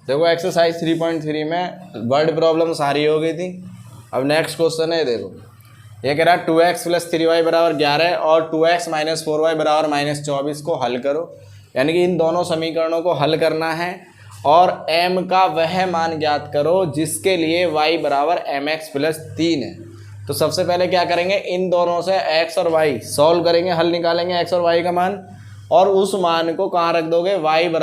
देखो एक्सरसाइज 3.3 में word problem सारी हो गई थी। अब नेक्स्ट क्वेश्चन है, देखो ये कह रहा है 2x + 3y = 11 और 2x - 4y = -24 को हल करो। यानी कि इन दोनों समीकरणों को हल करना है और m का वह मान ज्ञात करो जिसके लिए y = mx + 3 है। तो सबसे पहले क्या करेंगे, इन दोनों से x और y सॉल्व करेंगे, हल निकालेंगे x और y का मान, और उस मान को कहाँ रख दोगे, y =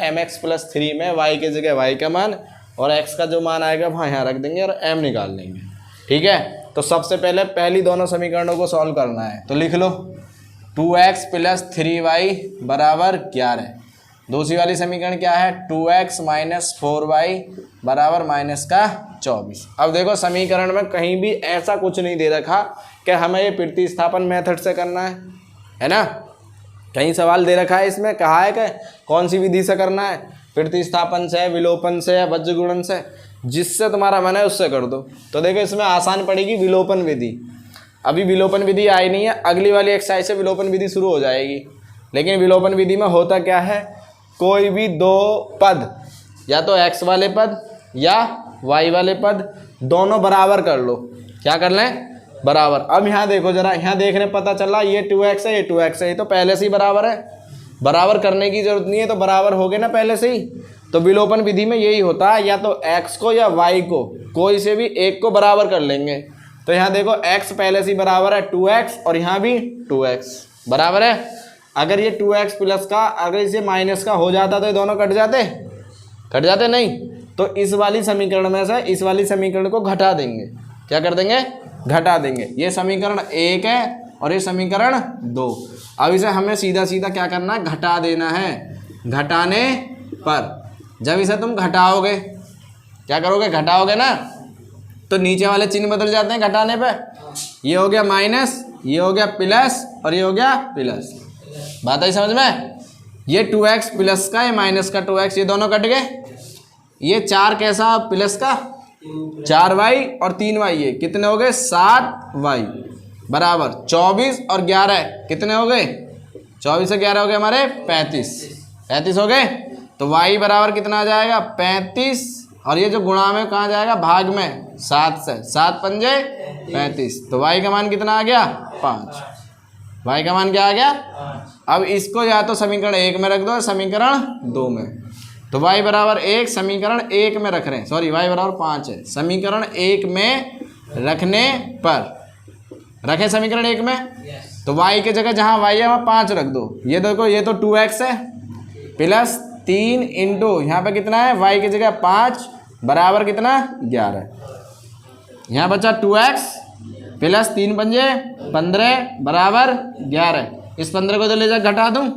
mx + 3 में y की जगह y का मान और x का जो मान आएगा वहाँ यहाँ रख देंगे और m निकाल लेंगे। ठीक है, तो सबसे पहले पहली दोनों समीकरणों को सॉल्व करना है। तो लिख लो 2x + 3y = 11। दूसरी वाली समीकरण क्या है, 2x - 4y = -24। अब देखो समीकरण में कहीं भी ऐसा कुछ नहीं दे रखा कि हमें ये प्रतिस्थापन मेथड से करना है ना। कहीं सवाल दे रखा है इसमें, कहा है कि कौन सी विधि से करना है, प्रतिस्थापन से, विलोपन से या वज्रगुणन से, जिससे तुम्हारा मन है उससे कर दो। तो देखो इसमें आसान पड़ेगी विलोपन विधि। अभी विलोपन विधि आई नहीं है, अगली वाली एक्सरसाइज से विलोपन विधि शुरू हो जाएगी। लेकिन विलोपन विधि में होता क्या है, कोई भी दो पद, या तो x वाले पद या y वाले पद, दोनों बराबर कर लो। क्या कर लें, बराबर। अब यहाँ देखो जरा, यहाँ देखने पता चला ये 2x है, ये 2x है, ये तो पहले से ही बराबर है। बराबर करने की जरूरत नहीं है, तो बराबर हो गए ना पहले से ही। तो विलोपन विधि में यही होता है, या तो x को या y को कोई से भी एक को बराबर कर लेंगे। तो यहाँ देखो x पहले से ही बराबर है 2x और यहाँ भी 2x बराबर है। अगर ये 2x प्लस का अगर इसे माइनस का हो जाता तो ये दोनों कट जाते नहीं। तो इस वाली समीकरण में से इस वाली समीकरण को घटा देंगे। क्या कर देंगे, घटा देंगे। ये समीकरण 1 है और ये समीकरण 2। अब इसे हमें सीधा सीधा क्या करना है, घटा देना है। घटाने पर जब इसे तुम घटाओगे, क्या करोगे, घटाओगे ना, तो नीचे वाले चिन्ह बदल जाते हैं घटाने पर। ये हो गया माइनस, ये हो गया प्लस और ये हो गया प्लस। बात आई समझ में। ये 2x प्लस का, ये माइनस का 2x, ये दोनों कट गए। ये 4 कैसा प्लस का 4y और 3y, ये कितने हो गए 7y बराबर 24 और 11 कितने हो गए, 24 से 11 हो गए हमारे 35 हो गए। तो y बराबर कितना आ जाएगा 35, और ये जो गुणा में कहाँ जाएगा, भाग में 7 से, 7 पंजे 35। तो y का मान कितना आ गया 5। y का मान क्या आ गया। अब इसको या तो समीकरण 1 में रख दो, समीकरण 2 में। तो y = 1 समीकरण 1 में रख रहे हैं, सॉरी y = 5 है। समीकरण 1 में रखने पर, रखें समीकरण 1 में, तो y की जगह जहाँ y है वहाँ 5 रख दो। ये देखो ये तो 2x है प्लस 3 इंटू यहाँ पे कितना है, y की जगह 5 बराबर कितना 11। यहाँ बचा 2x प्लस 3 पंजे 15 बराबर 11। इस 15 को तो ले जा घटा दूँ,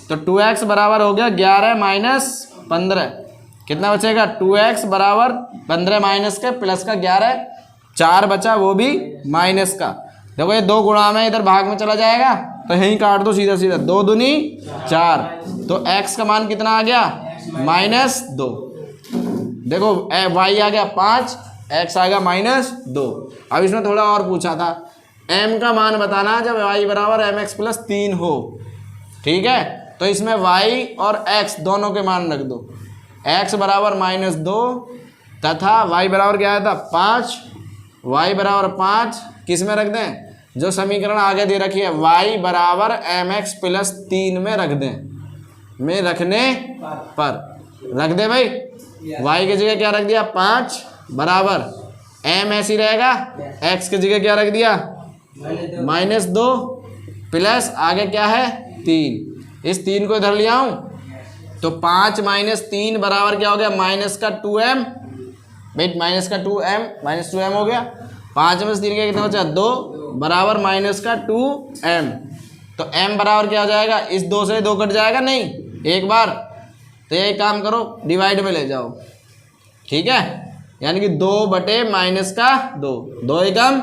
तो 2x बराबर हो गया 11 माइनस 15, कितना बचेगा 2x बराबर 15 माइनस के प्लस का 11, 4 बचा वो भी माइनस का। देखो ये 2 गुणा में इधर भाग में चला जाएगा, तो यहीं काट दो सीधा सीधा, 2 दूनी 4। तो x का मान कितना आ गया -2। देखो y आ गया 5, x आ गया -2। अब इसमें थोड़ा और पूछा था, m का मान बताना जब y = mx + 3 हो। ठीक है, तो इसमें y और x दोनों के मान रख दो। x बराबर -2 तथा y बराबर क्या आया था 5, y बराबर 5 किस में रख दें, जो समीकरण आगे दे रखी है y = mx + 3 में रख दें, में रखने पर रख दे भाई। y की जगह क्या रख दिया 5 बराबर m ऐसी रहेगा, x की जगह क्या रख दिया -2 प्लस आगे क्या है 3। इस 3 को इधर ले आऊं तो 5 - 3 बराबर क्या हो गया -2m, वेट -2m हो गया। 5 में से 3 का कितना बचा 2 बराबर -2m। तो m बराबर क्या हो जाएगा, इस 2 से 2 कट जाएगा नहीं एक बार, तो ये काम करो डिवाइड में ले जाओ। ठीक है, यानी कि 2/-2, 2 एकम,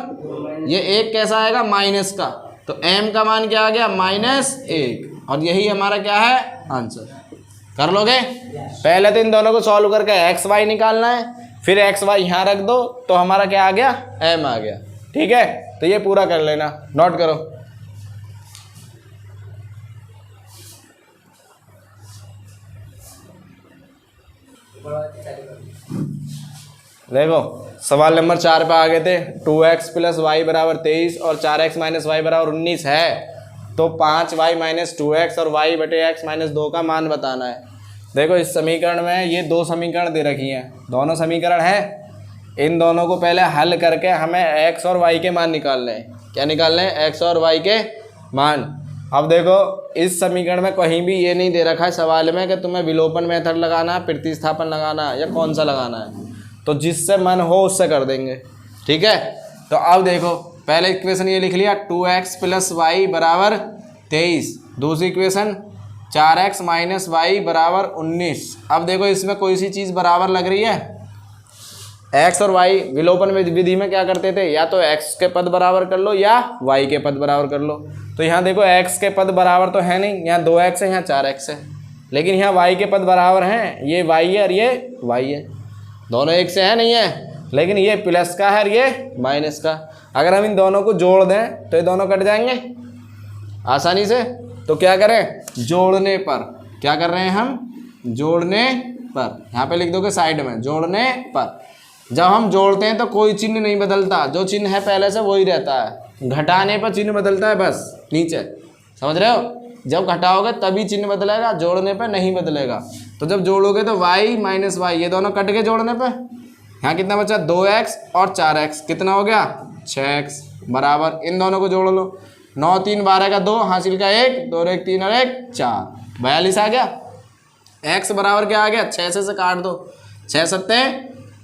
ये 1 कैसा आएगा माइनस का, तो m का मान क्या आ गया -1, और यही हमारा क्या है आंसर। कर लोगे। पहले तो इन दोनों को सॉल्व करके एक्स वाई निकालना है, फिर एक्स वाई यहाँ रख दो तो हमारा क्या आ गया m आ गया। ठीक है, तो ये पूरा कर लेना, नोट करो। देखो सवाल नंबर 4 पे आ गए थे 2x प्लस वाई बराबर 23 और 4x माइनस वाई बराबर 19 है, तो 5y माइनस 2x और y बटे x माइनस 2 का मान बताना है। देखो इस समीकरण में ये दो समीकरण दे रखी हैं, दोनों समीकरण है, इन दोनों को पहले हल करके हमें x और y के मान निकालने हैं। क्या निकालने हैं? x और y के मान। अब देखो इस समीकरण में कहीं भी ये नहीं दे रखा है सवाल में कि तुम्हें विलोपन मेथड लगाना है, प्रतिस्थापन लगाना है या कौन सा लगाना है, तो जिससे मन हो उससे कर देंगे। ठीक है, तो अब देखो पहले इक्वेशन ये लिख लिया 2x प्लस वाई बराबर 23, दूसरी इक्वेशन 4x माइनस वाई बराबर 19। अब देखो इसमें कोई सी चीज़ बराबर लग रही है, x और y विलोपन विधि में क्या करते थे, या तो x के पद बराबर कर लो या y के पद बराबर कर लो। तो यहाँ देखो x के पद बराबर तो है नहीं, यहाँ 2x है यहाँ 4x है, लेकिन यहाँ y के पद बराबर हैं, ये y है और ये y है, दोनों एक से है नहीं है, लेकिन ये प्लस का है और ये माइनस का। अगर हम इन दोनों को जोड़ दें तो ये दोनों कट जाएंगे आसानी से। तो क्या करें, जोड़ने पर, क्या कर रहे हैं हम, जोड़ने पर, यहाँ पे लिख दोगे साइड में, जोड़ने पर। जब हम जोड़ते हैं तो कोई चिन्ह नहीं बदलता, जो चिन्ह है पहले से वही रहता है, घटाने पर चिन्ह बदलता है बस नीचे, समझ रहे हो। जब घटाओगे तभी चिन्ह बदलेगा, जोड़ने पर नहीं बदलेगा। तो जब जोड़ोगे तो y माइनस वाई ये दोनों कट के जोड़ने पे, यहाँ कितना बचा 2x और 4x, कितना हो गया 6x बराबर, इन दोनों को जोड़ लो, 9 3 12 का 2 हासिल का 1, 2 1 3 और 1 4, 42 आ गया। x बराबर क्या आ गया, 6 से काट दो, 6 सत्ते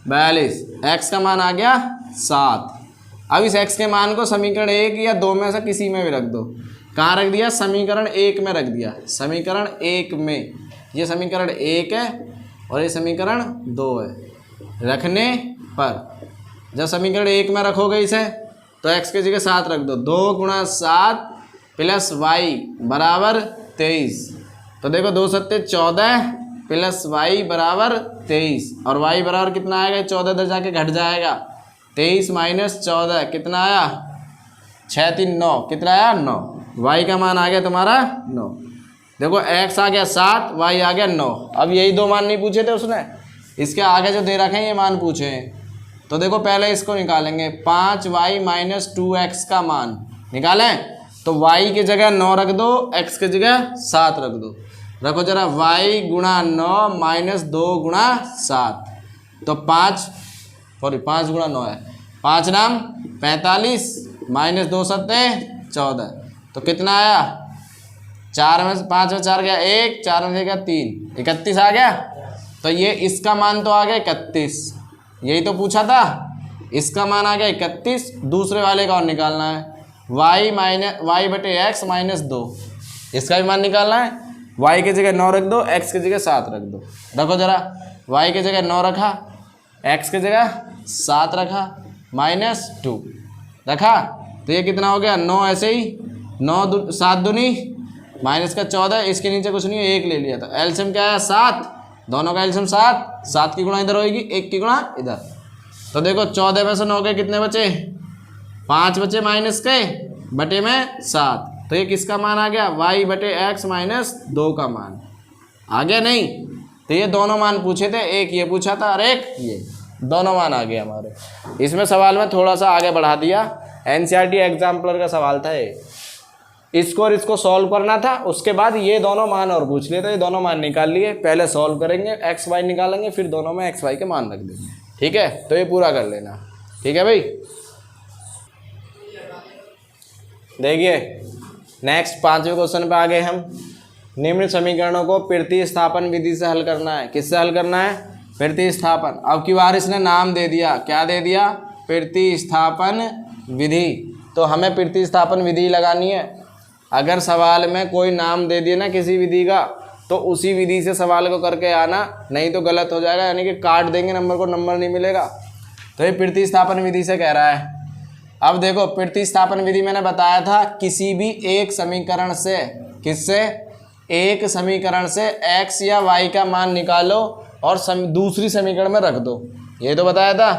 42, x का मान आ गया 7। अब इस x के मान को समीकरण 1 या 2 में से किसी में भी रख दो। कहाँ रख दिया, समीकरण 1 में रख दिया, समीकरण 1 में। ये समीकरण 1 है और ये समीकरण 2 है। रखने पर जब समीकरण 1 में रखोगे इसे तो x की जगह 7 रख दो, 2 गुणा 7 प्लस y बराबर 23। तो देखो 2 सत्ते 14 प्लस y बराबर 23 और y बराबर कितना आएगा, 14 इधर जाके घट जाएगा, 23 माइनस 14 कितना आया, 6 3 9, कितना आया 9, y का मान आ गया तुम्हारा 9। देखो x आ गया 7, y आ गया 9। अब यही दो मान नहीं पूछे थे उसने, इसके आगे जो दे रखे हैं ये मान पूछे हैं। तो देखो पहले इसको निकालेंगे, 5y माइनस 2x का मान निकालें तो y की जगह 9 रख दो, x की जगह 7 रख दो। रखो जरा, y गुणा 9 माइनस 2 गुणा 7, तो 5 गुणा 9 है, 5 नाम 45 माइनस 2 सत्ते 14, तो कितना आया, 4 में 5 में 4 गया 1, 4 में गया 3, 31 आ गया। तो ये इसका मान तो आ गया 31, यही तो पूछा था, इसका मान आ गया 31। दूसरे वाले का और निकालना है, y बटे x माइनस 2, इसका भी मान निकालना है। y की जगह 9 रख दो, x की जगह 7 रख दो। रखो जरा, y की जगह 9 रखा, x की जगह 7 रखा, माइनस 2 रखा, तो ये कितना हो गया 9, ऐसे ही 9 7 दूनी माइनस का 14, इसके नीचे कुछ नहीं है, 1 ले लिया था। एलसीएम क्या है 7, दोनों का एलसीएम 7, 7 की गुणा इधर होगी, 1 की गुणा इधर। तो देखो 14 में से 9 के कितने बचे, 5 बचे माइनस के बटे में 7, तो ये किसका मान आ गया, y बटे x माइनस 2 का मान आ गया। नहीं तो ये दोनों मान पूछे थे, एक ये पूछा था और एक ये, दोनों मान आ गए हमारे। इसमें सवाल में थोड़ा सा आगे बढ़ा दिया, एनसीईआरटी एग्जाम्पलर का सवाल था ये, इसको और इसको सॉल्व करना था, उसके बाद ये दोनों मान और पूछ लिए, तो ये दोनों मान निकाल लिए। पहले सॉल्व करेंगे, एक्स वाई निकालेंगे, फिर दोनों में एक्स वाई के मान रख देंगे। ठीक है, तो ये पूरा कर लेना। ठीक है भाई, देखिए नेक्स्ट 5वें क्वेश्चन पे आ गए हम। निम्न समीकरणों को प्रतिस्थापन विधि से हल करना है। किससे हल करना है, प्रतिस्थापन। अब की बार इसने नाम दे दिया, क्या दे दिया, प्रतिस्थापन विधि। तो हमें प्रतिस्थापन विधि लगानी है। अगर सवाल में कोई नाम दे दिए ना किसी विधि का, तो उसी विधि से सवाल को करके आना, नहीं तो गलत हो जाएगा, यानी कि काट देंगे नंबर को, नंबर नहीं मिलेगा। तो ये प्रतिस्थापन विधि से कह रहा है। अब देखो प्रतिस्थापन विधि मैंने बताया था, किसी भी एक समीकरण से, किससे, एक समीकरण से x या y का मान निकालो और दूसरी समीकरण में रख दो, ये तो बताया था।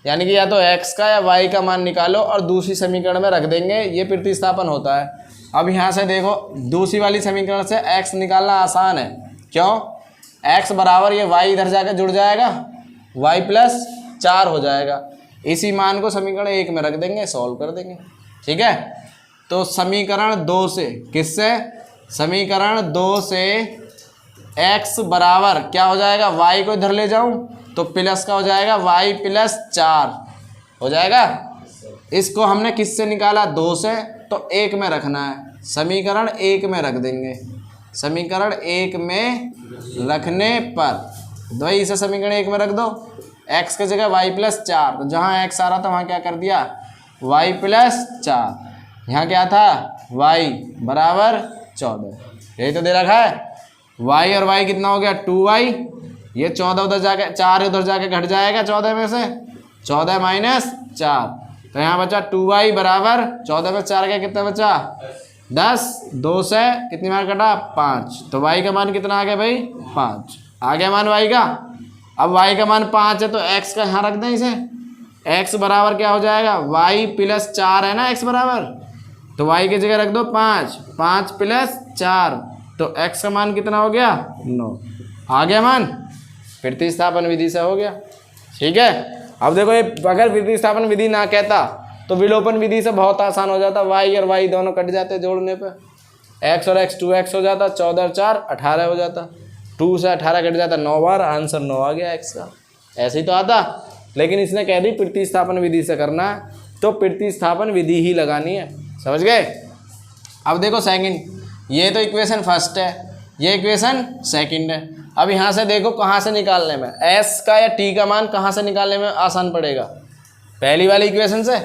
यानी कि या तो x का या y का मान निकालो और दूसरी समीकरण में रख देंगे, ये प्रतिस्थापन होता है। अब यहाँ से देखो दूसरी वाली समीकरण से x निकालना आसान है। क्यों, x बराबर ये y इधर जाकर जुड़ जाएगा, y+4 हो जाएगा। इसी मान को समीकरण 1 में रख देंगे, सॉल्व कर देंगे। ठीक है, तो समीकरण 2 से, किससे, समीकरण 2 से x बराबर क्या हो जाएगा, y को इधर ले जाऊं तो प्लस का हो जाएगा y+4 हो जाएगा। इसको हमने किससे निकाला, 2 से, तो 1 में रखना है, समीकरण 1 में रख देंगे। समीकरण 1 में रखने पर भाई इसे समीकरण 1 में रख दो, x की जगह y+4, तो जहाँ x आ रहा था वहाँ क्या कर दिया, y+4, यहाँ क्या था, y बराबर 14, यही तो दे रखा है। y और y कितना हो गया, 2y, ये 14 उधर जाके, 4 उधर जाके घट जाएगा 14 में से, 14 - 4, तो यहाँ बचा 2y बराबर 14 में 4 का कितना बचा, 10, 2 से कितनी मार कटा, 5, तो y का मान कितना आ गया भाई, 5 आ गया मान y का। अब y का मान 5 है तो x का यहाँ रख दें इसे, x बराबर क्या हो जाएगा, y+4 है ना x बराबर, तो y की जगह रख दो 5, 5+4, तो x का मान कितना हो गया, 9 आ गया मान, प्रतिस्थापन विधि से हो गया। ठीक है, अब देखो ये अगर प्रतिस्थापन विधि ना कहता तो विलोपन विधि से बहुत आसान हो जाता, y और y दोनों कट जाते जोड़ने पे, x और x 2x हो जाता, 14 और 4 18 हो जाता, 2 से 18 कट जाता 9 बार, आंसर 9 आ गया x का। ऐसे ही तो आता, लेकिन इसने कह दी प्रतिस्थापन विधि से करना है, तो प्रतिस्थापन विधि ही लगानी है, समझ गए। अब देखो सेकंड, ये तो इक्वेशन फर्स्ट है, ये इक्वेशन सेकंड है। अब यहाँ से देखो कहाँ से निकालने में, s का या t का मान कहाँ से निकालने में आसान पड़ेगा, पहली वाली इक्वेशन से।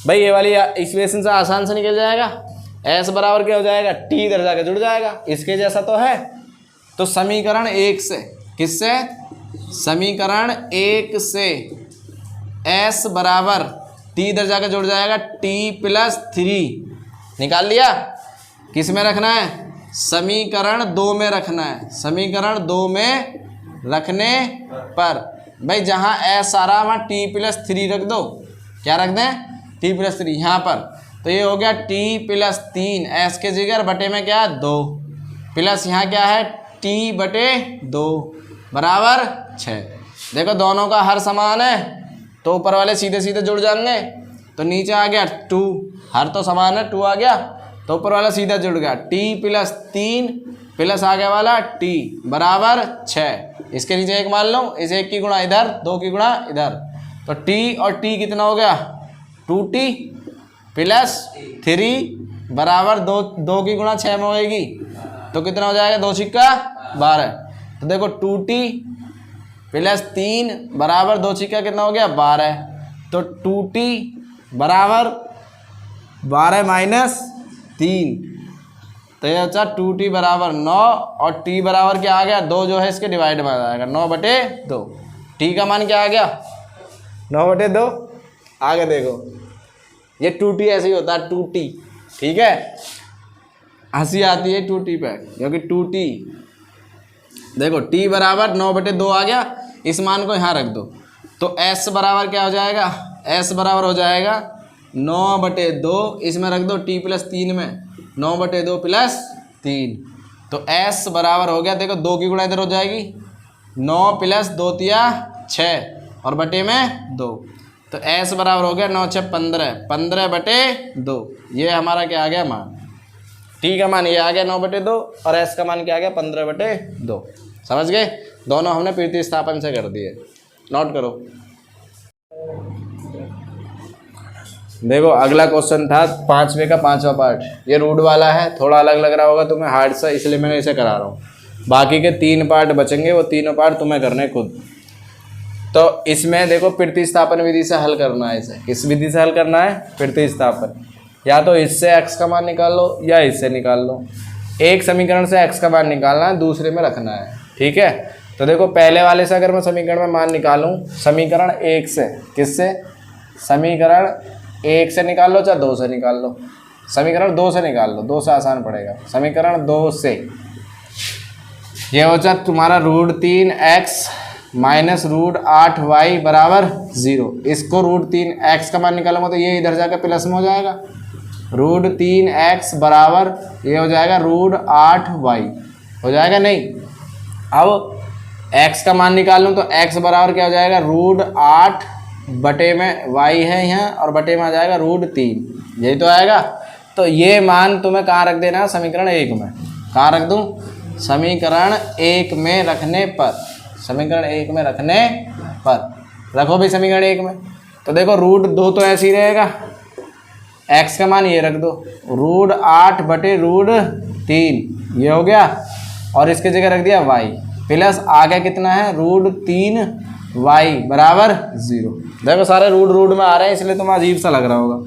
भाई ये वाली इक्वेशन से आसान से निकल जाएगा, s बराबर क्या हो जाएगा, t इधर जाकर जुड़ जाएगा, इसके जैसा तो है। तो समीकरण 1 से, किससे, समीकरण 1 से s बराबर t इधर जाकर जुड़ जाएगा, t+3 निकाल लिया। किस में रखना है, समीकरण 2 में रखना है। समीकरण 2 में रखने पर भाई जहाँ s आ रहा है वहाँ t+3 रख दो, क्या रख दें, t+3 यहाँ पर, तो ये हो गया t+3, s के जिगर बटे में क्या है 2, प्लस यहाँ क्या है t/2 बराबर 6। देखो दोनों का हर समान है तो ऊपर वाले सीधे सीधे जुड़ जाएंगे, तो नीचे आ गया 2, हर तो समान है 2 आ गया, तो ऊपर वाला सीधा जुड़ गया, t+3 प्लस आगे वाला t बराबर 6। इसके नीचे 1 मान लो, इस 1 की गुणा इधर, 2 की गुणा इधर, तो t और t कितना हो गया, 2t + 3 बराबर 2 की गुणा 6 में होएगी, तो कितना हो जाएगा, 2 छिक्का 12। तो देखो 2t + 3 बराबर 2 छिक्का कितना हो गया, 12, तो 2t बराबर 12 - 3, तो ये बचा 2t बराबर 9, और t बराबर क्या आ गया, 2 जो है इसके डिवाइड में आ जाएगा, 9/2। t का मान क्या आ गया, 9/2। आगे देखो ये 2t ऐसे ही होता है, 2t, ठीक है, हंसी आती है 2t पे, क्योंकि 2t देखो t बराबर 9/2 आ गया, इस मान को यहाँ रख दो, तो s बराबर क्या हो जाएगा, s बराबर हो जाएगा 9/2, इसमें रख दो t+3 में, 9/2 + 3, तो s बराबर हो गया, देखो 2 की गुणा इधर हो जाएगी, 9 + 2 = 6 और बटे में 2, तो s बराबर हो गया 9 × 6 = 15/2। ये हमारा क्या आ गया मान, t का मान ये आ गया 9/2 और s का मान क्या आ गया 15/2। समझ गए, दोनों हमने प्रतिस्थापन से कर दिए, नोट करो। देखो अगला क्वेश्चन था 5वें का 5वां पार्ट, ये रूट वाला है, थोड़ा अलग लग रहा होगा तुम्हें हार्ड सा, इसलिए मैंने इसे करा रहा हूँ। बाकी के 3 पार्ट बचेंगे, वो तीनों पार्ट तुम्हें करने खुद। तो इसमें देखो प्रतिस्थापन विधि से हल करना है इसे, किस विधि से हल करना है, प्रतिस्थापन, या तो इससे x का मान निकाल लो या इससे निकाल लो। एक समीकरण से x का मान निकालना है, दूसरे में रखना है, ठीक है। तो देखो पहले वाले से अगर मैं समीकरण में मान निकालूं, समीकरण 1 से, किससे, समीकरण 1 से निकाल लो चाहे 2 से निकाल लो, समीकरण 2 से निकाल लो, 2 से आसान पड़ेगा। समीकरण 2 से ये हो जाए तुम्हारा √3x - √8y बराबर 0। इसको √3x का मान निकालूंगा तो ये इधर जाकर प्लस में हो जाएगा, √3x बराबर ये हो जाएगा √8y हो जाएगा नहीं। अब x का मान निकाल लूँ तो x बराबर क्या हो जाएगा, √8 बटे में y है यहाँ और बटे में आ जाएगा √3, यही तो आएगा। तो ये मान तुम्हें कहाँ रख देना है, समीकरण 1 में। कहाँ रख दूँ, समीकरण 1 में रखने पर, समीकरण 1 में रखने पर रखो भाई समीकरण 1 में। तो देखो √2 तो ऐसे ही रहेगा, x का मान ये रख दो, √8 बटे √3 ये हो गया, और इसके जगह रख दिया y प्लस आगे कितना है, √3y बराबर 0। देखो सारे रूट में आ रहे हैं इसलिए तुम्हें अजीब सा लग रहा होगा।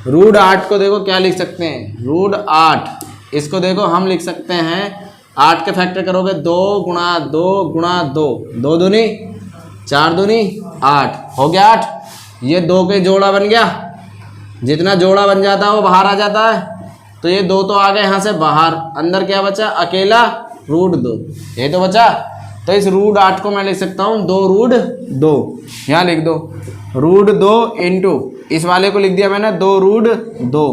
√8 को देखो क्या लिख सकते हैं, √8 इसको देखो हम लिख सकते हैं 8 के फैक्टर करोगे 2 गुणा 2 गुणा 2, 2 दूनी 4 दूनी 8 हो गया 8। ये 2 के जोड़ा बन गया, जितना जोड़ा बन जाता है वो बाहर आ जाता है, तो ये 2 तो आ गए यहाँ से बाहर, अंदर क्या बचा, अकेला √2 ये तो बचा। तो इस √8 को मैं लिख सकता हूँ 2√2, यहाँ लिख दो √2 इंटू इस वाले को लिख दिया मैंने 2√2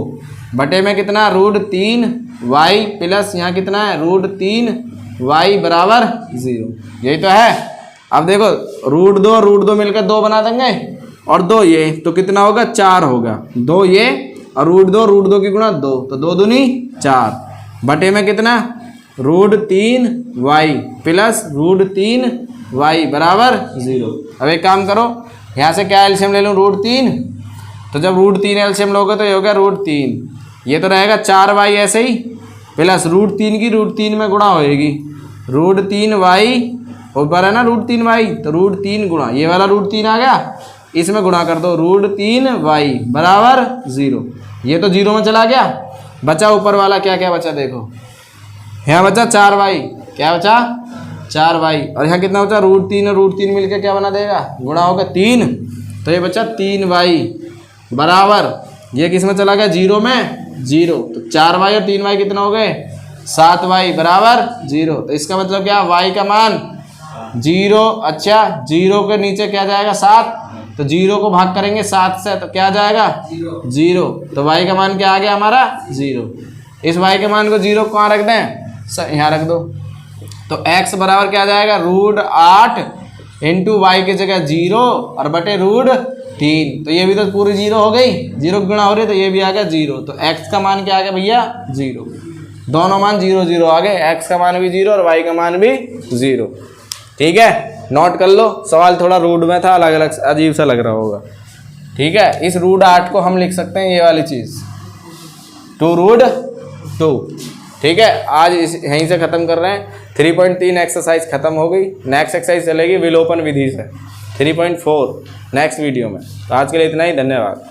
बटे में कितना, √3y प्लस यहाँ कितना है, √3y बराबर 0, यही तो है। अब देखो √2 मिलकर 2 बना देंगे और 2 ये, तो कितना होगा, 4 होगा, 2 ये और √2 की गुणा 2, तो 2 दूनी 4 बटे में कितना, √3y प्लस √3y बराबर 0। अब एक काम करो, यहाँ से क्या एलसीएम ले लूँ, √3, तो जब √3 एलसीएम लोगे तो ये हो गया √3, ये तो रहेगा 4y ऐसे ही प्लस √3 की √3 में गुणा होएगी, √3y ऊपर है ना √3y, तो √3 गुणा ये वाला √3 आ गया, इसमें गुणा कर दो, √3y बराबर 0। ये तो 0 में चला गया, बचा ऊपर वाला क्या क्या बचा, देखो यहाँ बचा 4y, क्या बचा 4y, और यहाँ कितना बचा, √3 और √3 मिलकर क्या बना देगा, गुणा होगा 3, तो ये बचा 3y बराबर, ये किस में चला गया, 0 में 0, तो 4y और 3y कितना हो गए, 7y बराबर 0। तो इसका मतलब क्या, y का मान 0, अच्छा 0 के नीचे क्या जाएगा 7, तो 0 को भाग करेंगे 7 से तो क्या जाएगा 0, तो y का मान क्या आ गया हमारा 0। इस y के मान को 0 कहाँ रख दें, यहाँ रख दो, तो x बराबर क्या आ जाएगा, √8 इंटू वाई की जगह 0 और बटे √3, तो ये भी तो पूरी 0 हो गई, 0 गुणा हो रही तो ये भी आ गया 0, तो x का मान क्या आ गया भैया 0, दोनों मान 0 0 आ गए, x का मान भी 0 और y का मान भी 0। ठीक है, नोट कर लो, सवाल थोड़ा रूड में था, अलग अलग अजीब सा लग रहा होगा। ठीक है, इस √8 को हम लिख सकते हैं ये वाली चीज़ 2√2। ठीक है, आज इस यहीं से ख़त्म कर रहे हैं। 3.3 एक्सरसाइज ख़त्म हो गई, नेक्स्ट एक्सरसाइज चलेगी विलोपन विधि से 3.4 नेक्स्ट वीडियो में। तो आज के लिए इतना ही, धन्यवाद।